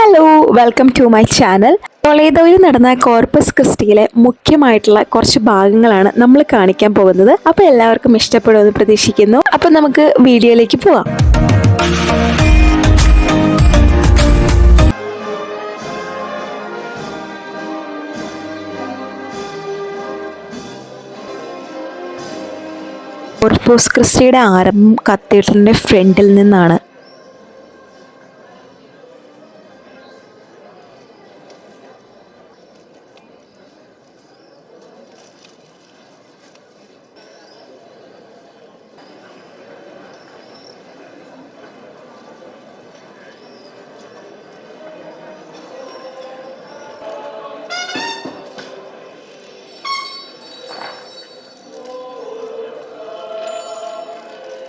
Hello, welcome to my channel. ടൊളേദോയിൽ നടന്ന Corpus ക്രിസ്റ്റിയിലെ മുഖ്യമായിട്ടുള്ള കുറച്ച് ഭാഗങ്ങളാണ് നമ്മൾ കാണിക്കാൻ പോകുന്നത്. അപ്പോൾ എല്ലാവർക്കും ഇഷ്ടപ്പെടുമെന്ന് പ്രതീക്ഷിക്കുന്നു. അപ്പോൾ നമുക്ക് വീഡിയോയിലേക്ക് പോവാം. കോർപ്പസ് ക്രിസ്റ്റിയുടെ ആരംഭം കത്തീഡ്രലിൻ്റെ ഫ്രണ്ടിൽ നിന്നാണ്.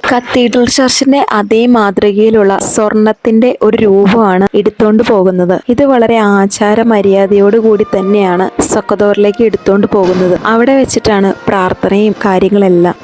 കത്തീഡ്രൽ ചർച്ചിന്റെ അതേ മാതൃകയിലുള്ള സ്വർണത്തിന്റെ ഒരു രൂപമാണ് എടുത്തോണ്ട് പോകുന്നത്. ഇത് വളരെ ആചാര മര്യാദയോട് കൂടി തന്നെയാണ് സക്കദോറിലേക്ക് എടുത്തോണ്ട് പോകുന്നത്. അവിടെ വെച്ചിട്ടാണ് പ്രാർത്ഥനയും കാര്യങ്ങളെല്ലാം.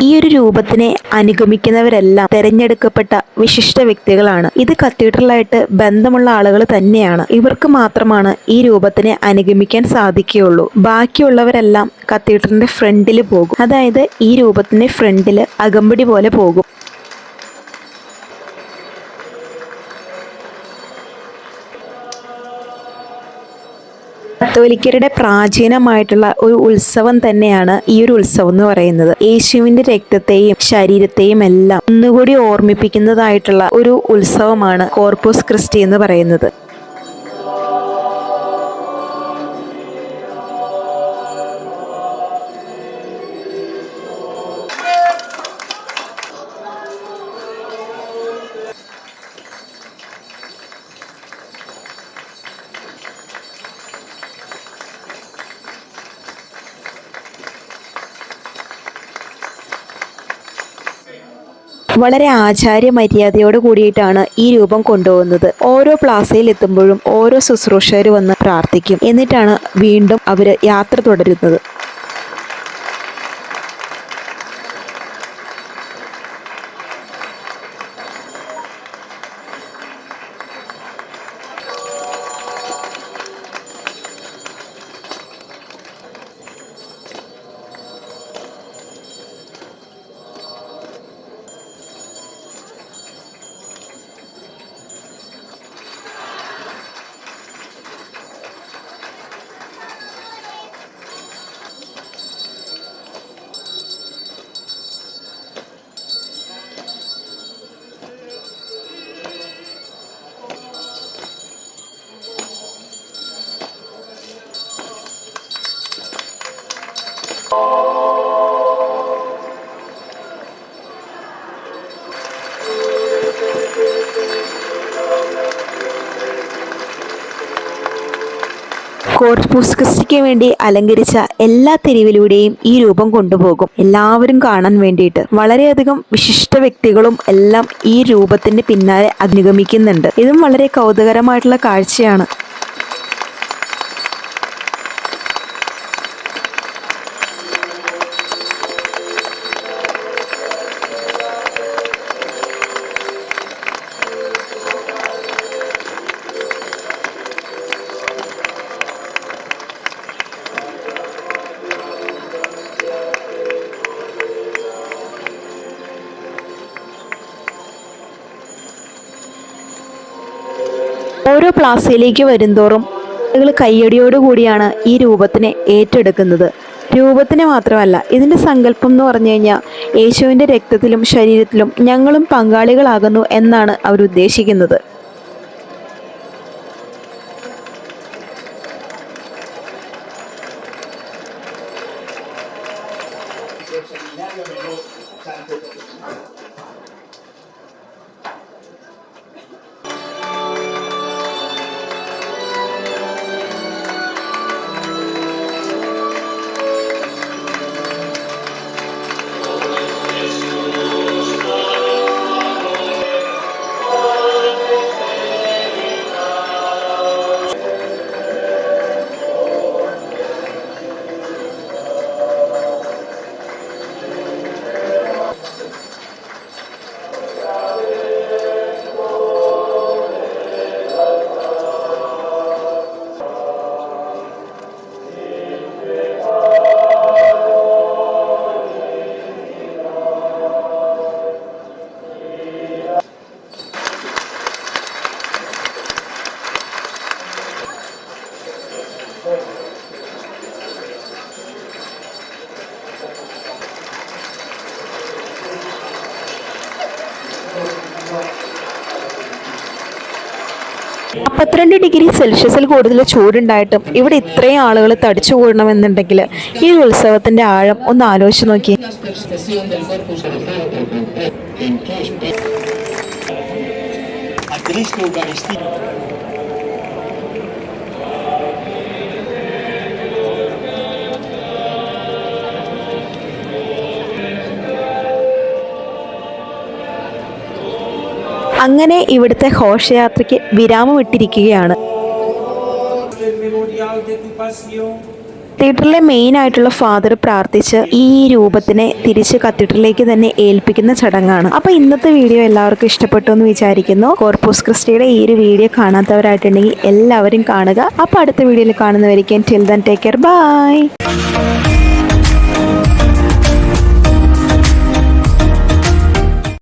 ഈ ഒരു രൂപത്തിനെ അനുഗമിക്കുന്നവരെല്ലാം തെരഞ്ഞെടുക്കപ്പെട്ട വിശിഷ്ട വ്യക്തികളാണ്. ഇത് കത്തീഡ്രലായിട്ട് ബന്ധമുള്ള ആളുകൾ തന്നെയാണ്. ഇവർക്ക് മാത്രമാണ് ഈ രൂപത്തിനെ അനുഗമിക്കാൻ സാധിക്കുകയുള്ളൂ. ബാക്കിയുള്ളവരെല്ലാം കത്തീഡ്രലിന്റെ ഫ്രണ്ടിൽ പോകും. അതായത് ഈ രൂപത്തിന്റെ ഫ്രണ്ടിൽ അകമ്പടി പോലെ പോകും. കത്തോലിക്കരുടെ പ്രാചീനമായിട്ടുള്ള ഒരു ഉത്സവം തന്നെയാണ് ഈ ഒരു ഉത്സവം എന്ന് പറയുന്നത്. യേശുവിന്റെ രക്തത്തെയും ശരീരത്തെയും എല്ലാം ഒന്നുകൂടി ഓർമ്മിപ്പിക്കുന്നതായിട്ടുള്ള ഒരു ഉത്സവമാണ് കോർപ്പസ് ക്രിസ്റ്റി എന്ന് പറയുന്നത്. വളരെ ആചാര്യ മര്യാദയോട് കൂടിയിട്ടാണ് ഈ രൂപം കൊണ്ടുപോകുന്നത്. ഓരോ പ്ലാസയിൽ എത്തുമ്പോഴും ഓരോ ശുശ്രൂഷകർ വന്ന് പ്രാർത്ഥിക്കും. എന്നിട്ടാണ് വീണ്ടും അവർ യാത്ര തുടരുന്നത്. കോർപ്പസ് ക്രിസ്റ്റിക്ക് വേണ്ടി അലങ്കരിച്ച എല്ലാ തെരുവിലൂടെയും ഈ രൂപം കൊണ്ടുപോകും, എല്ലാവരും കാണാൻ വേണ്ടിയിട്ട്. വളരെയധികം വിശിഷ്ട വ്യക്തികളും എല്ലാം ഈ രൂപത്തിന്റെ പിന്നാലെ അനുഗമിക്കുന്നുണ്ട്. ഇതും വളരെ കൗതുകരമായിട്ടുള്ള കാഴ്ചയാണ്. ഓരോ പ്ലാസയിലേക്ക് വരുംതോറും ആളുകൾ കയ്യടിയോടുകൂടിയാണ് ഈ രൂപത്തിനെ ഏറ്റെടുക്കുന്നത്. രൂപത്തിന് മാത്രമല്ല, ഇതിൻ്റെ സങ്കല്പം എന്ന് പറഞ്ഞു കഴിഞ്ഞാൽ യേശുവിൻ്റെ രക്തത്തിലും ശരീരത്തിലും ഞങ്ങളും പങ്കാളികളാകുന്നു എന്നാണ് അവർ ഉദ്ദേശിക്കുന്നത്. 42 ഡിഗ്രി സെൽഷ്യസിൽ കൂടുതൽ ചൂടുണ്ടായിട്ടും ഇവിടെ ഇത്രയും ആളുകൾ തടിച്ചു കൂടണമെന്നുണ്ടെങ്കിൽ ഈ ഉത്സവത്തിന്റെ ആഴം ഒന്ന് ആലോചിച്ച് നോക്കി. അങ്ങനെ ഇവിടുത്തെ ഘോഷയാത്രയ്ക്ക് വിരാമമിട്ടിരിക്കുകയാണ്. കത്തീഡ്രലിലെ മെയിൻ ആയിട്ടുള്ള ഫാദർ പ്രാർത്ഥിച്ച് ഈ രൂപത്തിനെ തിരിച്ച് കത്തീഡ്രലിലേക്ക് തന്നെ ഏൽപ്പിക്കുന്ന ചടങ്ങാണ്. അപ്പോൾ ഇന്നത്തെ വീഡിയോ എല്ലാവർക്കും ഇഷ്ടപ്പെട്ടു എന്ന് വിചാരിക്കുന്നു. കോർപ്പസ് ക്രിസ്റ്റിയുടെ ഈ ഒരു വീഡിയോ കാണാത്തവരായിട്ടുണ്ടെങ്കിൽ എല്ലാവരും കാണുക. അപ്പോൾ അടുത്ത വീഡിയോയിൽ കാണുന്നവരിക്കും till then take care, by.